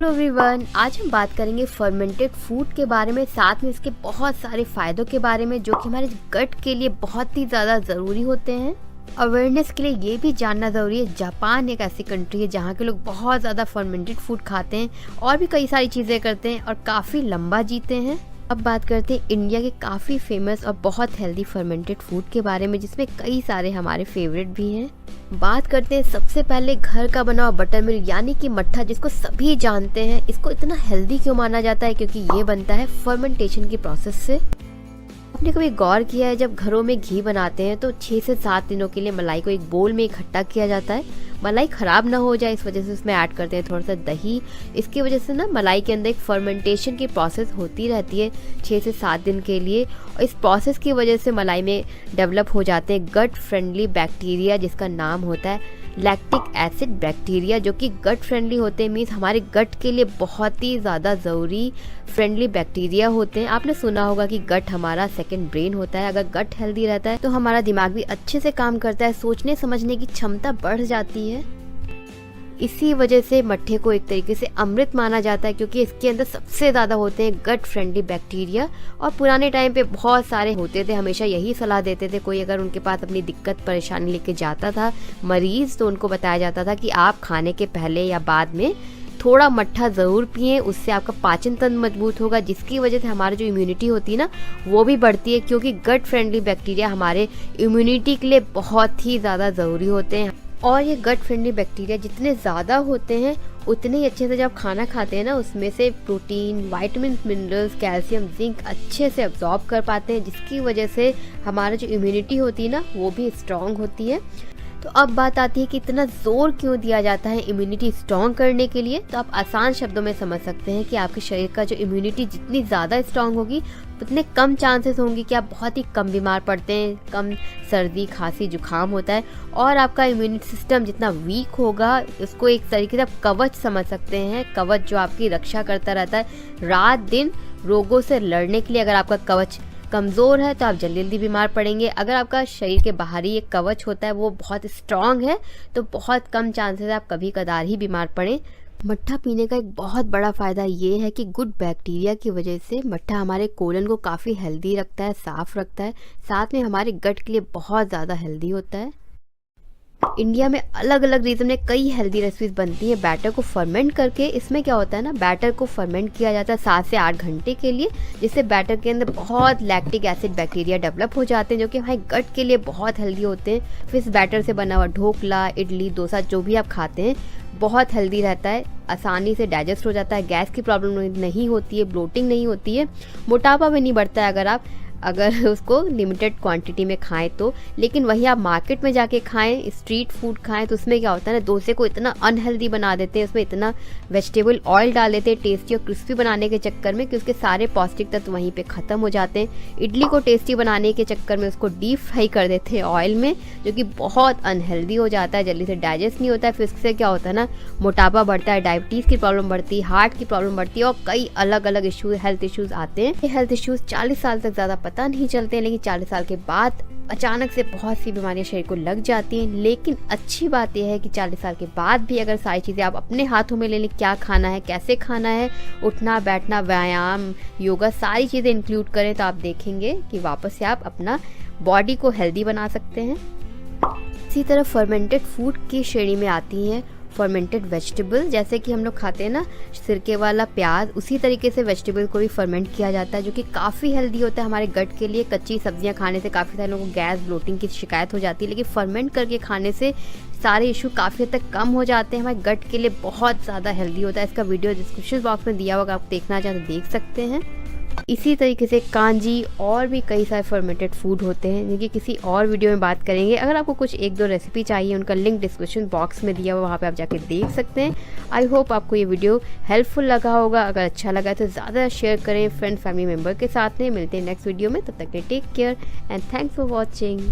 Hello everyone, आज हम बात करेंगे फर्मेंटेड फूड के बारे में, साथ में इसके बहुत सारे फ़ायदों के बारे में जो कि हमारे गट के लिए बहुत ही ज़्यादा ज़रूरी होते हैं। अवेयरनेस के लिए ये भी जानना ज़रूरी है, जापान एक ऐसी कंट्री है जहाँ के लोग बहुत ज़्यादा फर्मेंटेड फूड खाते हैं और भी कई सारी चीज़ें करते हैं और काफ़ी लंबा जीते हैं। अब बात करते हैं इंडिया के काफ़ी फेमस और बहुत हेल्दी फर्मेंटेड फूड के बारे में, जिसमें कई सारे हमारे फेवरेट भी हैं। बात करते हैं सबसे पहले घर का बना हुआ बटर मिल्क यानी कि मट्ठा, जिसको सभी जानते हैं। इसको इतना हेल्दी क्यों माना जाता है? क्योंकि ये बनता है फर्मेंटेशन की प्रोसेस से। आपने कभी गौर किया है, जब घरों में घी बनाते हैं तो 6 से 7 दिनों के लिए मलाई को एक बोल में इकट्ठा किया जाता है। मलाई खराब ना हो जाए इस वजह से उसमें ऐड करते हैं थोड़ा सा दही। इसकी वजह से ना मलाई के अंदर एक फर्मेंटेशन की प्रोसेस होती रहती है 6 से 7 दिन के लिए, और इस प्रोसेस की वजह से मलाई में डेवलप हो जाते हैं गट फ्रेंडली बैक्टीरिया, जिसका नाम होता है लैक्टिक एसिड बैक्टीरिया, जो कि गट फ्रेंडली होते हैं। मीन्स हमारे गट के लिए बहुत ही ज़्यादा ज़रूरी फ्रेंडली बैक्टीरिया होते हैं। आपने सुना होगा कि गट हमारा सेकंड ब्रेन होता है। अगर गट हेल्दी रहता है तो हमारा दिमाग भी अच्छे से काम करता है, सोचने समझने की क्षमता बढ़ जाती है। इसी वजह से मट्ठे को एक तरीके से अमृत माना जाता है, क्योंकि इसके अंदर सबसे ज़्यादा होते हैं गट फ्रेंडली बैक्टीरिया। और पुराने टाइम पे बहुत सारे होते थे, हमेशा यही सलाह देते थे। कोई अगर उनके पास अपनी दिक्कत परेशानी लेके जाता था मरीज़, तो उनको बताया जाता था कि आप खाने के पहले या बाद में थोड़ा मट्ठा ज़रूर पिएं, उससे आपका पाचन तंत्र मजबूत होगा, जिसकी वजह से हमारी जो इम्यूनिटी होती है ना वो भी बढ़ती है। क्योंकि गट फ्रेंडली बैक्टीरिया हमारे इम्यूनिटी के लिए बहुत ही ज़्यादा ज़रूरी होते हैं। और ये गट फ्रेंडली बैक्टीरिया जितने ज़्यादा होते हैं उतने ही अच्छे से जब खाना खाते हैं ना, उसमें से protein, vitamin, minerals, calcium, zinc अच्छे से अब्जॉर्ब कर पाते हैं, जिसकी वजह से हमारा जो इम्यूनिटी होती है ना वो भी स्ट्रॉन्ग होती है। तो अब बात आती है कि इतना जोर क्यों दिया जाता है इम्यूनिटी स्ट्रॉन्ग करने के लिए। तो आप आसान शब्दों में समझ सकते हैं कि आपके शरीर का जो इम्यूनिटी जितनी ज़्यादा स्ट्रॉन्ग होगी उतने कम चांसेस होंगे कि आप बहुत ही कम बीमार पड़ते हैं, कम सर्दी खांसी जुकाम होता है। और आपका इम्यूनिटी सिस्टम जितना वीक होगा, उसको एक तरीके से आप कवच समझ सकते हैं। कवच जो आपकी रक्षा करता रहता है रात दिन रोगों से लड़ने के लिए। अगर आपका कवच कमज़ोर है तो आप जल्दी जल्दी बीमार पड़ेंगे। अगर आपका शरीर के बाहरी एक कवच होता है वो बहुत स्ट्रॉन्ग है तो बहुत कम चांसेस है आप कभी कदार ही बीमार पड़ें। मट्ठा पीने का एक बहुत बड़ा फ़ायदा ये है कि गुड बैक्टीरिया की वजह से मट्ठा हमारे कोलन को काफ़ी हेल्दी रखता है, साफ़ रखता है, साथ में हमारे गट के लिए बहुत ज़्यादा हेल्दी होता है। इंडिया में अलग अलग रीजन में कई हेल्दी रेसिपीज बनती हैं बैटर को फर्मेंट करके। इसमें क्या होता है ना, बैटर को फर्मेंट किया जाता है 7 से 8 घंटे के लिए, जिससे बैटर के अंदर बहुत लैक्टिक एसिड बैक्टीरिया डेवलप हो जाते हैं, जो कि हमारे गट के लिए बहुत हेल्दी होते हैं। फिर इस बैटर से बना हुआ ढोकला, इडली, डोसा जो भी आप खाते हैं बहुत हेल्दी रहता है, आसानी से डाइजेस्ट हो जाता है, गैस की प्रॉब्लम नहीं होती है, ब्लोटिंग नहीं होती है, मोटापा भी नहीं बढ़ता है अगर उसको लिमिटेड क्वांटिटी में खाएं तो। लेकिन वही आप मार्केट में जाके खाएं, स्ट्रीट फूड खाएं, तो उसमें क्या होता है ना, डोसे को इतना अनहेल्दी बना देते हैं, उसमें इतना वेजिटेबल ऑयल डाल देते हैं टेस्टी और क्रिस्पी बनाने के चक्कर में कि उसके सारे पौष्टिक तत्व वहीं पे ख़त्म हो जाते हैं। इडली को टेस्टी बनाने के चक्कर में उसको डीप फ्राई कर देते हैं ऑयल में, जो कि बहुत अनहेल्दी हो जाता है, जल्दी से डाइजेस्ट नहीं होता है। फिर इससे क्या होता है ना, मोटापा बढ़ता है, डायबिटीज़ की प्रॉब्लम बढ़ती है, हार्ट की प्रॉब्लम बढ़ती है और कई अलग अलग इशूज़, हेल्थ इशूज़ आते हैं। ये हेल्थ इशूज़ 40 साल तक ज़्यादा पता नहीं चलते हैं, लेकिन 40 साल के बाद अचानक से बहुत सी बीमारियां शरीर को लग जाती हैं। लेकिन अच्छी बात यह है कि 40 साल के बाद भी अगर सारी चीज़ें आप अपने हाथों में ले लें, क्या खाना है, कैसे खाना है, उठना बैठना, व्यायाम, योगा, सारी चीज़ें इंक्लूड करें, तो आप देखेंगे कि वापस से आप अपना बॉडी को हेल्दी बना सकते हैं। इसी तरह फर्मेंटेड फूड की श्रेणी में आती हैं फर्मेंटेड वेजिटेबल, जैसे कि हम लोग खाते हैं ना सिरके वाला प्याज, उसी तरीके से वेजिटेबल को भी फर्मेंट किया जाता है, जो कि काफ़ी हेल्दी होता है हमारे गट के लिए। कच्ची सब्जियां खाने से काफ़ी सारे लोगों को गैस, ब्लोटिंग की शिकायत हो जाती है, लेकिन फर्मेंट करके खाने से सारे इशू काफ़ी हद तक कम हो जाते हैं। हमारे गट के लिए बहुत ज़्यादा हेल्दी होता है। इसका वीडियो डिस्क्रिप्शन बॉक्स में दिया होगा, आप देखना चाहें तो देख सकते हैं। इसी तरीके से कांजी और भी कई सारे फर्मेंटेड फूड होते हैं, जिनकी किसी और वीडियो में बात करेंगे। अगर आपको कुछ 1-2 रेसिपी चाहिए, उनका लिंक डिस्क्रिप्शन बॉक्स में दिया हुआ, वहाँ पे आप जाके देख सकते हैं। आई होप आपको ये वीडियो हेल्पफुल लगा होगा। अगर अच्छा लगा तो ज़्यादा शेयर करें फ्रेंड फैमिली मेम्बर के साथ में। मिलते हैं नेक्स्ट वीडियो में, तब तक के take care and thanks for watching.